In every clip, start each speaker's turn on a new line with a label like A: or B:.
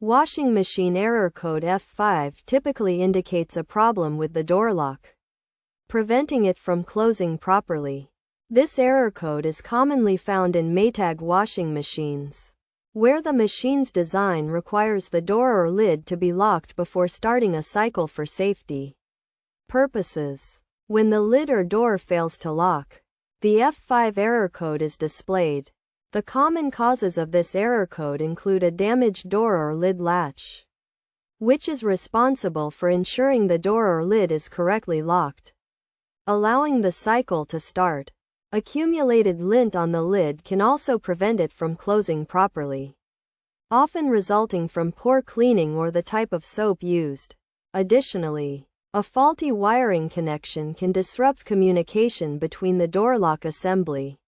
A: Washing machine error code F5 typically indicates a problem with the door lock, preventing it from closing properly. This error code is commonly found in Maytag washing machines, where the machine's design requires the door or lid to be locked before starting a cycle for safety purposes. When the lid or door fails to lock, the F5 error code is displayed. The common causes of this error code include a damaged door or lid latch, which is responsible for ensuring the door or lid is correctly locked, allowing the cycle to start. Accumulated lint on the lid can also prevent it from closing properly, often resulting from poor cleaning or the type of soap used. Additionally, a faulty wiring connection can disrupt communication between the door lock assembly,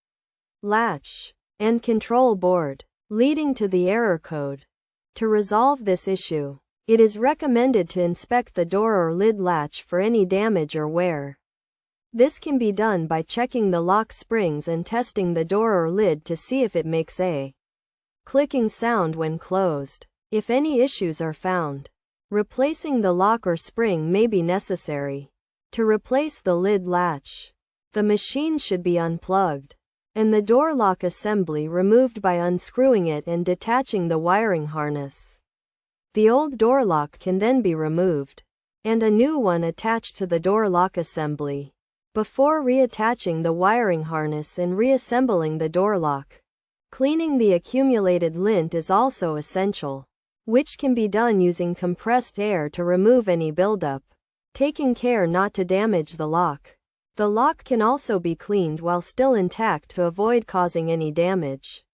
A: latch, and control board, leading to the error code. To resolve this issue, it is recommended to inspect the door or lid latch for any damage or wear. This can be done by checking the lock springs and testing the door or lid to see if it makes a clicking sound when closed. If any issues are found, replacing the lock or spring may be necessary. To replace the lid latch, the machine should be unplugged, and the door lock assembly removed by unscrewing it and detaching the wiring harness. The old door lock can then be removed, and a new one attached to the door lock assembly, before reattaching the wiring harness and reassembling the door lock. Cleaning the accumulated lint is also essential, which can be done using compressed air to remove any buildup, taking care not to damage the lock. The lock can also be cleaned while still intact to avoid causing any damage.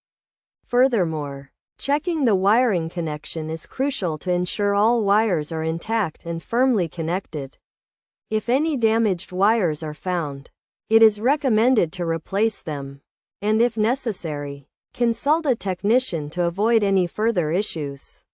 A: Furthermore, checking the wiring connection is crucial to ensure all wires are intact and firmly connected. If any damaged wires are found, it is recommended to replace them, and if necessary, consult a technician to avoid any further issues.